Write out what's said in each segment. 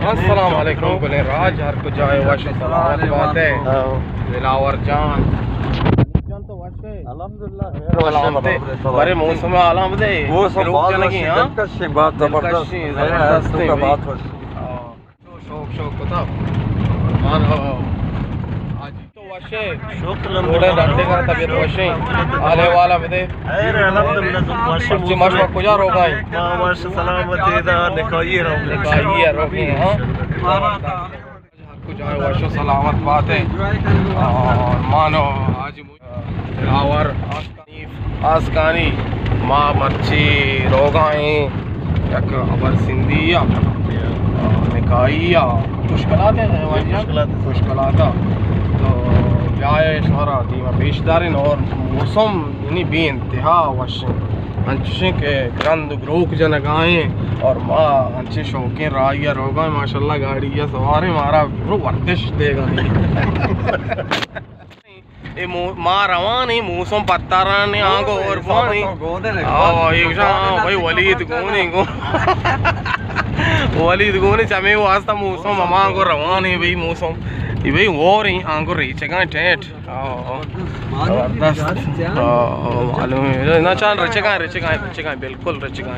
अस्सलाम वालेकुम बोले राज हर को जाए वाश सलामत बात है दिलावर जान तो वाशे अल्हम्दुलिल्लाह बड़े मौसम में आलम दे वो सब बात जबरदस्त बात हो शौक बता मान आज तो वाशे थोड़े डंडे का तबीयत वाशे आले वाला बदे अल्हम्दुलिल्लाह वाशे मशवा कुजा रोगा है वाश सलामती दा निकाई रोगी हां कुछ आए वाशो सलामत बात है और मानो आज और आसकानी मां मच्छी रोगाए एक अबर सिंधिया निकाइया मुश्किलात तो ब्याह शहरा दीवा पेशदारिन और मौसम यानी बेइंतहा वशन अंशे के ग्रंद ग्रोक जनगाएँ और माँ अंशे शौकीन राइया रोगा माशाल्लाह गाड़ी या सवारे मारा वर्दिश देगा माँ रवान ही मौसम पत्ता ने आगो और पानी एक भाई वलीद गोने चमे वास्ता मौसम अमा को रवान है भाई मौसम ये भाई वो रही आंगो रही चगा टेट मालूम है ना चाल रचेगा बिल्कुल रचेगा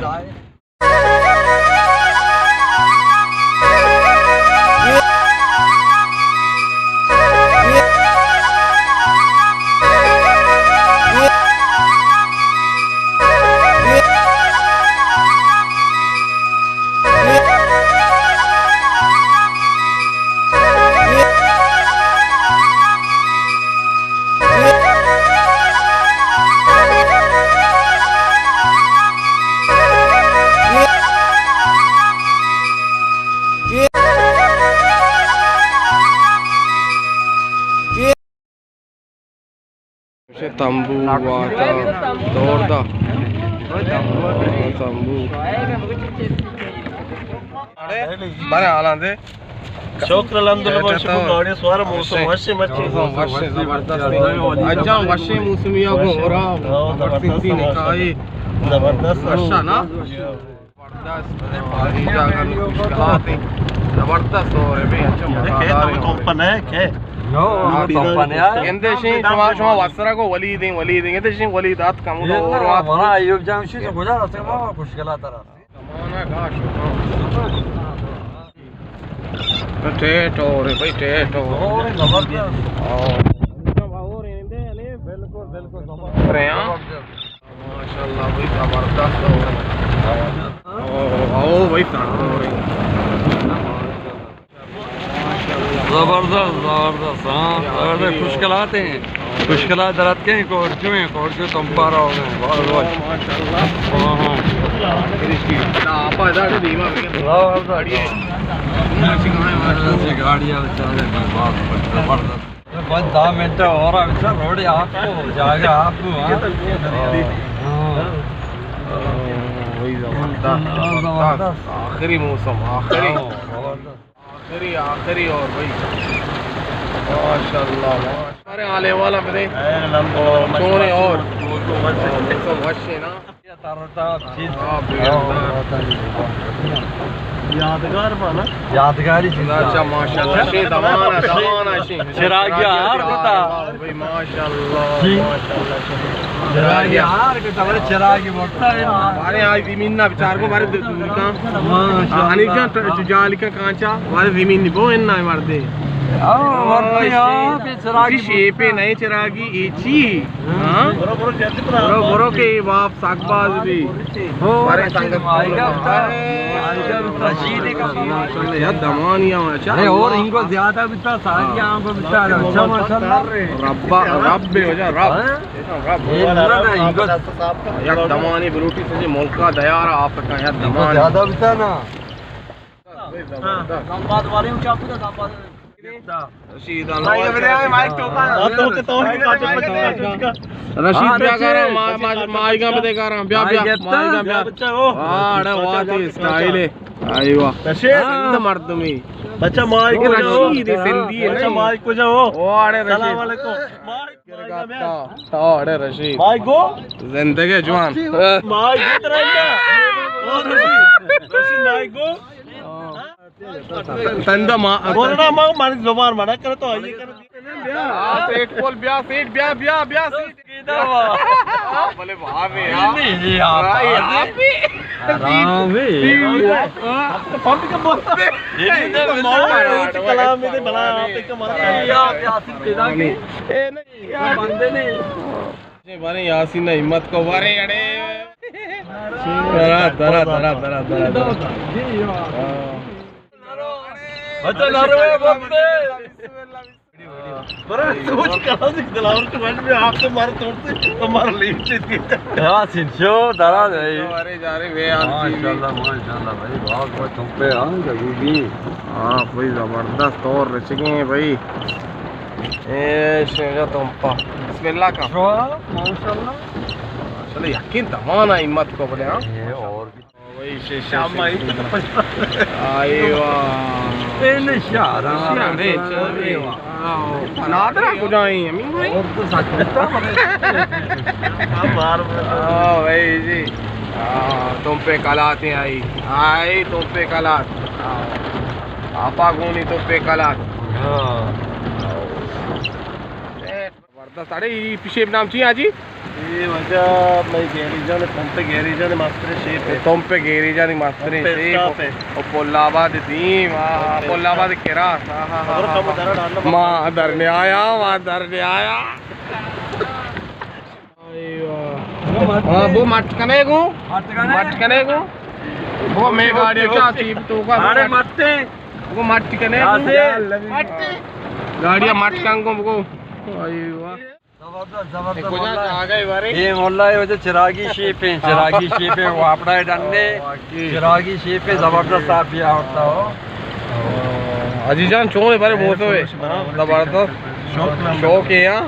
तंबू वाता दौड़दा तंबू बने आलांदे शुक्र अल्हम्दुलिल्लाह गाड़ी सवार मौसम वशे जबरदस्त अच्छा वशे मौसमिया को होरा वर्षी निकाय जबरदस्त वर्षा ना जबरदस्त पानी जागन मुश्किलात जबरदस्त हो रे भाई अच्छा मजेदार कंपन है के नो कंपन है इंदेशी शमा वसरा को वली दें इंदेशी वली दात कम और वहां अयूब जामशी से गुजार से मुश्किलात आ तमाना गाश टेट और भाई टेट और जबरदस्त और इंदे ने बिल्कुल जबरदस्त रे माशाल्लाह भाई जबरदस्त आओ भाई जबरदस्त हाँ खुशकलात हैं खुशकलात दरात के कोर्चू तुम पारा हो गए बहुत 10 मिनट और रोड आपको जाएगा आपको आखिरी मौसम आखिरी और भाई माशाल्लाह अरे आले वाला मेरे सोने और वशे ना यादगार बना यादगारी चीज अच्छा माशाल्लाह शे दमाना चिरागी हार बता भाई माशाल्लाह चिरागी हार के तवरे चिरागी बोलता है हमारे आज जमीन ना विचार को हमारे का अनिका जालिका कांचा हमारे जमीन नहीं वो इन्ना मरदे शेपे नए चिरागी एची बरो के बाप सागबाज भी हमारे संगत यार दमानिया और इनको ज्यादा भी था सारी आंखों में अच्छा माशाल्लाह रब्बा रब हो जा रब यार दमानी ब्रूटी से मुल्क का दयार आपका यार दमान ज्यादा भी था ना संवाद वाले ऊंचा पूरा संवाद रशीद माइक रशीद क्या कर रहा है माइका पे देखा रहा ब्या बच्चा वो अरे वाह स्टाइल है आईवा रशीद मर्द में बच्चा माइक रशीद सिंधी है अच्छा माइक को जाओ ओ अरे रशीद अस्सलाम वालेकुम अरे रशीद माइक गो जिंदगी जवान माइक इतना ओ रशीद माइक गो तंदा मा बोलना मां मारी जुबान मना करे तो ये कर सेट बोल ब्याह सेट ब्याह ब्याह ब्याह सेट बोले भाभी यार नहीं यार आराम है पंप का बोलता ये कलाम में भला आप एक मार यार यासीन पैदा के ए नहीं यार बंदे नहीं ये बारे यासीन ने हिम्मत को बारे अड़े दरा दरा दरा दरा दरा अच्छा नारो बंदे बड़ा सोच करा से दिलावर के मन में आपसे मार तोड़ते तुम्हारा लीड से यासीन शो दरा भाई अरे जा रहे वे माशाल्लाह भाई बहुत बहुत तुम पे हां जरूरी हां भाई जबरदस्त और रचेंगे भाई ए शेजा तुमपा बिस्मिल्लाह का माशाल्लाह चलो यकीन तमाना हिम्मत को बोले हां ये और भी वही शाम आई आईवा ए नशारा रे चले अनादरा को जाई अमीन भाई और तो सच बता मार हां भाई जी तुम पे कलाते आई तुम पे कलात आपा गुनी तुम पे कलात जबरदस्त अरे पीछे नाम चाहिए आजी ये वजह मैं गैरेजा ने पंप पे गैरेजा ने मास्टर शेप है तुम पे गैरेजा ने मास्टर पे ओ पोलाबाद दीम पोलाबाद केरा और कम दरा डालना मां दरने आया हां वो मटकने को वो मैं गाड़ी चाहती तो का अरे मत्ते वो मटकने को गाड़ियां मटकन को आई वाह जबरदस्त आ गए बारे ये मोहल्ला है जो चिरागी शेप है वो अपना डंडे चिरागी शेप है जबरदस्त आप भी होता हो अजीजान चोर बारे बहुत है जबरदस्त शौक है यार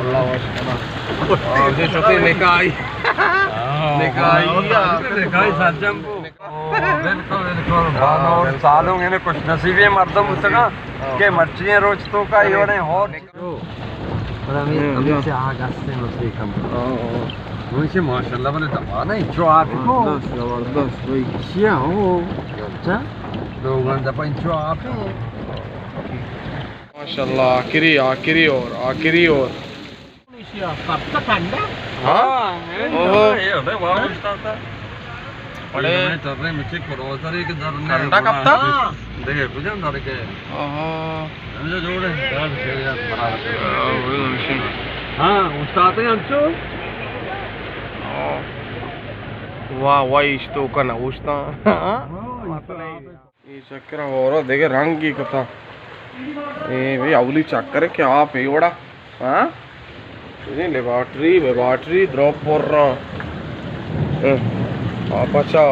अल्लाह माशाल्लाह जो छोटी लेकर आई सज्जन को बिल्कुल और सालों में कुछ नसीबे मर्दम उसका के मर्चियां रोज तो का योने हो अभी से आगा से नसी कम मुझे माशाल्लाह बने तमाना ही जो आप को जबरदस्त भाई क्या हो अच्छा लोगों का पंच जो आप माशाल्लाह आखिरी और कब तक ठंडा हां ये होता वाह था बड़े तरने मुझे करोसरी के दरने ठंडा कब तक देखे कुछ अंदर के मुझे जोड़े दर्द के यार बना हां उस्ताद हैं अंचो वाह इस्तो का ना उस्ता ये चक्कर और देखे रंग की कथा ए भाई अवली चक्कर क्या आप ये बड़ा हां ये लेबॉरेटरी ड्रॉप कर रहा आप अच्छा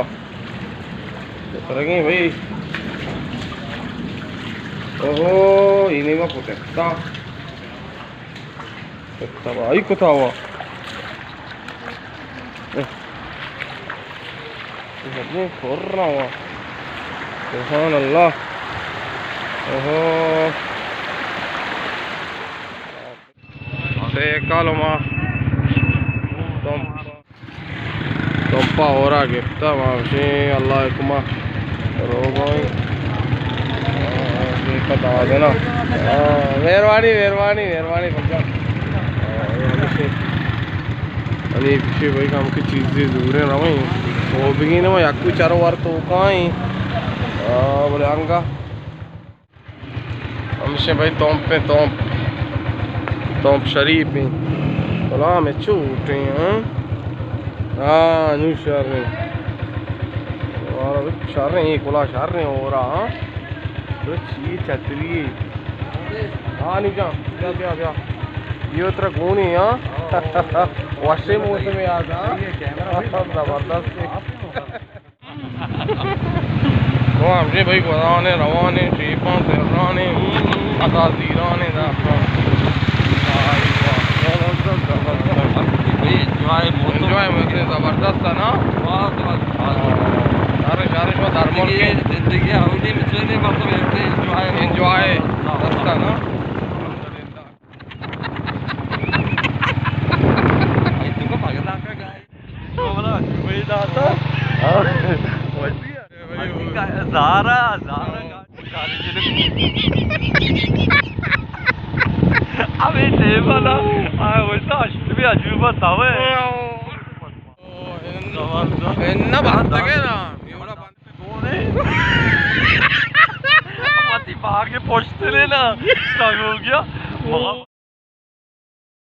करेंगे भाई ओहो इन्हीं में पुटेक्ता भाई कुछ हुआ खोल रहा हुआ सुभान अल्लाह ओहो से कालो माँ Tompa ora गिफ्ता मावशी अल्लाह कुमा रोगोई देखा दावा देना मेहरबानी भैया आणि पिछे भाई काम की चीज़ें दूर है ना भाई वो भी ना भाई आपको चारों बार तो कहाँ बोले आंगा हमसे भाई तोंप शरीफ ही बोला मैं छूटे हैं nu sharri और sharri कोला sharri हो रहा तो ची छतरी नी जा क्या ये उतर गुणी हां वशे मौसम में आज जबरदस्त तो हमसे भाई गुराने रवाने शेपा तेराने अता जीराने दा एंजॉय मुझे जबरदस्त था ना सारे धर्मों की जिंदगी हवली में चलने मतलब एंजॉय था ना तुमको पगला का गाय बोला वही जाता हां वही Zara Abi bana oysa şimdi bir acı var tava. इतना बात है ना एवढा बात कौन है? मती भागे पहुंचते ना हो गया